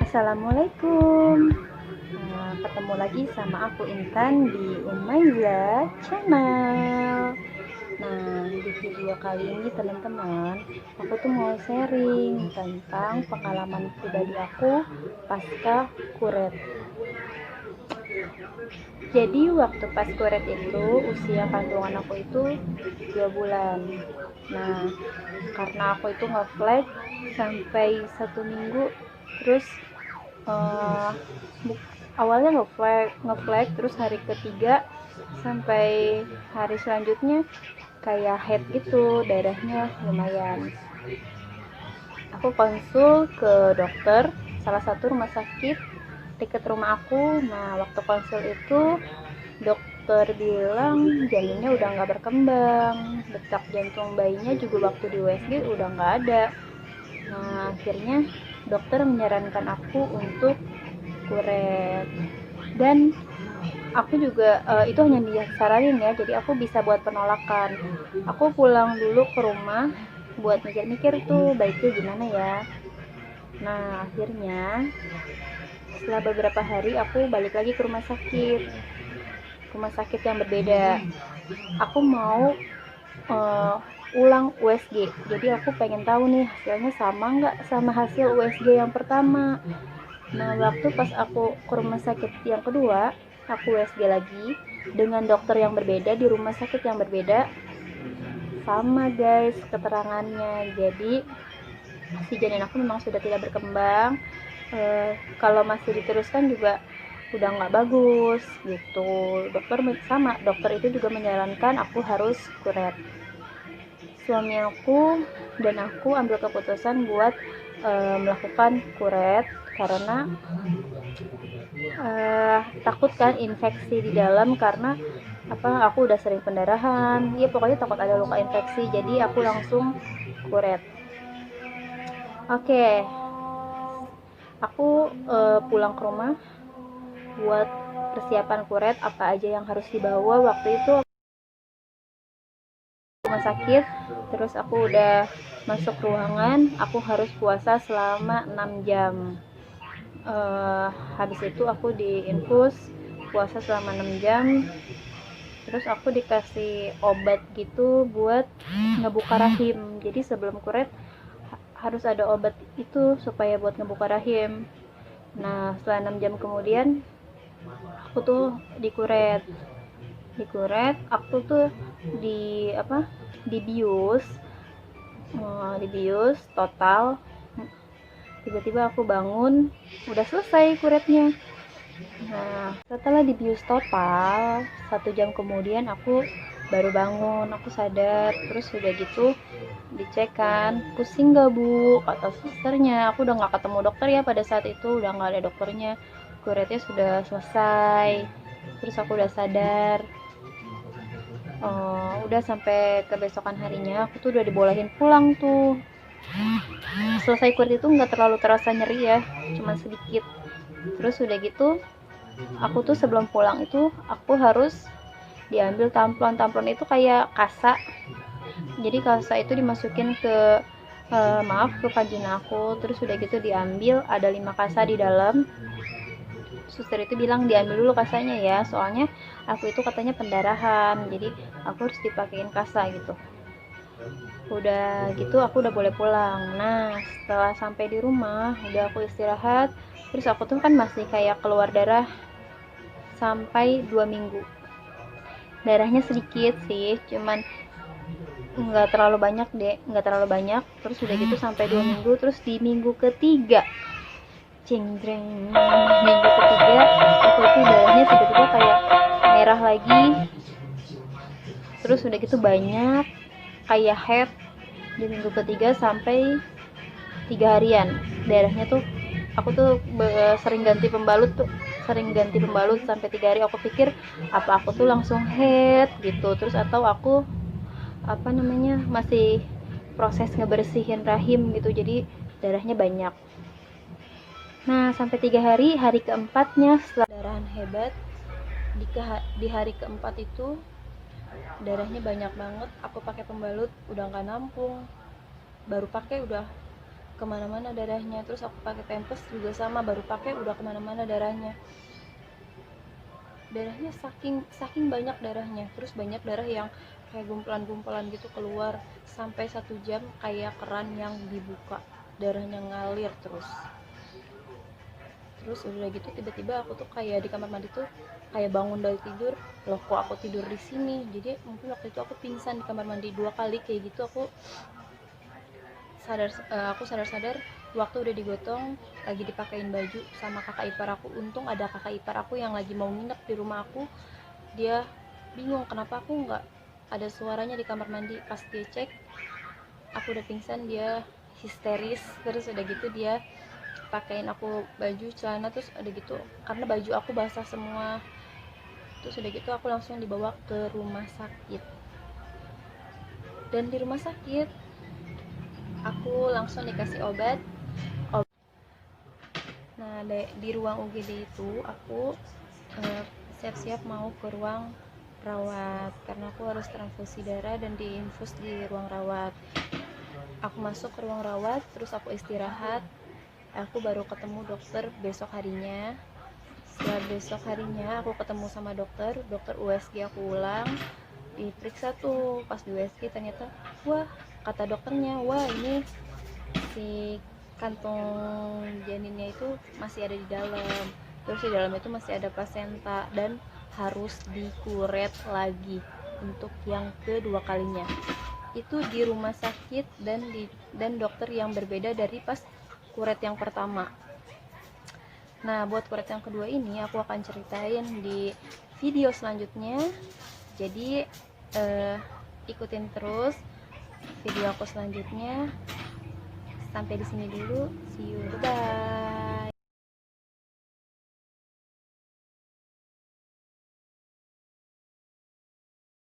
Assalamualaikum. Ketemu lagi sama aku Intan di Umaiza Channel. Nah, di video kali ini teman-teman, aku tuh mau sharing tentang pengalaman pribadi aku pasca kuret. Jadi waktu pas kuret itu usia kandungan aku itu 2 bulan. Nah, karena aku itu nge-flag sampai 1 minggu, terus uh, awalnya nge-flag terus hari ketiga sampai hari selanjutnya kayak head gitu, darahnya lumayan. Aku konsul ke dokter salah satu rumah sakit dekat rumah aku. Nah, waktu konsul itu dokter bilang janinnya udah nggak berkembang, detak jantung bayinya juga waktu di USG udah nggak ada. Nah, akhirnya dokter menyarankan aku untuk kuret, dan aku juga itu hanya disaranin ya, jadi aku bisa buat penolakan. Aku pulang dulu ke rumah buat mikir-mikir tuh baiknya gimana ya. Nah, akhirnya setelah beberapa hari aku balik lagi ke rumah sakit yang berbeda. Aku mau ulang USG, jadi aku pengen tahu nih hasilnya sama nggak sama hasil USG yang pertama. Nah, waktu pas aku ke rumah sakit yang kedua, aku USG lagi dengan dokter yang berbeda di rumah sakit yang berbeda, sama guys keterangannya. Jadi si janin aku memang sudah tidak berkembang, kalau masih diteruskan juga udah nggak bagus gitu. Dokter itu juga menyarankan aku harus kuret. Suami aku dan aku ambil keputusan buat melakukan kuret karena takut kan infeksi di dalam, karena aku udah sering pendarahan ya, pokoknya takut ada luka infeksi, jadi aku langsung kuret. Oke, aku pulang ke rumah buat persiapan kuret, apa aja yang harus dibawa. Waktu itu rumah sakit, terus aku udah masuk ruangan, aku harus puasa selama 6 jam. Habis itu aku diinfus puasa selama 6 jam, terus aku dikasih obat gitu buat ngebuka rahim. Jadi sebelum kuret harus ada obat itu supaya buat ngebuka rahim. Nah, setelah 6 jam kemudian aku tuh dikuret. Aku tuh dibius total. Tiba-tiba aku bangun udah selesai kuretnya. Nah, setelah dibius total 1 jam kemudian aku baru bangun, aku sadar. Terus udah gitu dicek kan, pusing gak bu, kata susternya. Aku udah gak ketemu dokter ya pada saat itu, udah gak ada dokternya, kuretnya sudah selesai. Terus aku udah sadar. Udah sampai kebesokan harinya aku tuh udah dibolehin pulang tuh. Selesai kuret itu nggak terlalu terasa nyeri ya, cuma sedikit. Terus udah gitu aku tuh sebelum pulang itu aku harus diambil tamplon itu kayak kasa. Jadi kasa itu dimasukin ke ke vagina aku. Terus udah gitu diambil, ada 5 kasa di dalam. Suster itu bilang diambil dulu kasanya ya, soalnya aku itu katanya pendarahan, jadi aku harus dipakein kasa gitu. Udah gitu aku udah boleh pulang. Nah, setelah sampai di rumah udah aku istirahat, terus aku tuh kan masih kayak keluar darah sampai 2 minggu. Darahnya sedikit sih, cuman nggak terlalu banyak. Terus udah gitu sampai 2 minggu. Terus di minggu ketiga, minggu ketiga aku itu darahnya tiba-tiba kayak merah lagi. Terus udah gitu banyak kayak head. Di minggu ketiga sampai 3 harian darahnya tuh, aku tuh sering ganti pembalut sampai 3 hari. Aku pikir apa aku tuh langsung head gitu, terus atau aku masih proses ngebersihin rahim gitu, jadi darahnya banyak. Nah, sampai 3 hari keempatnya setelah darahan hebat, di hari keempat itu darahnya banyak banget. Aku pakai pembalut udah nggak nampung, baru pakai udah kemana-mana darahnya. Terus aku pakai pampers juga sama, baru pakai udah kemana-mana darahnya saking banyak darahnya. Terus banyak darah yang kayak gumpulan-gumpulan gitu keluar, sampai 1 jam kayak keran yang dibuka, darahnya ngalir terus udah gitu tiba-tiba aku tuh kayak di kamar mandi tuh kayak bangun dari tidur, loh kok aku tidur di sini. Jadi mungkin waktu itu aku pingsan di kamar mandi 2 kali kayak gitu. Aku sadar waktu udah digotong, lagi dipakein baju sama kakak ipar aku. Untung ada kakak ipar aku yang lagi mau nginep di rumah aku. Dia bingung kenapa aku nggak ada suaranya di kamar mandi. Pas dia cek aku udah pingsan, dia histeris. Terus udah gitu dia pakein aku baju celana, terus udah gitu karena baju aku basah semua. Terus udah gitu aku langsung dibawa ke rumah sakit, dan di rumah sakit aku langsung dikasih obat. Nah di ruang UGD itu aku siap-siap mau ke ruang rawat karena aku harus transfusi darah dan diinfus di ruang rawat. Aku masuk ke ruang rawat, terus aku istirahat. Aku baru ketemu dokter besok harinya. Setelah besok harinya aku ketemu sama dokter USG aku ulang, diperiksa tuh. Pas di USG ternyata, wah, kata dokternya, wah ini si kantong janinnya itu masih ada di dalam. Terus di dalam itu masih ada plasenta dan harus dikuret lagi untuk yang kedua kalinya. Itu di rumah sakit dan dokter yang berbeda dari pas kuret yang pertama. Nah, buat kuret yang kedua ini aku akan ceritain di video selanjutnya. Jadi ikutin terus video aku selanjutnya. Sampai di sini dulu. See you. Bye.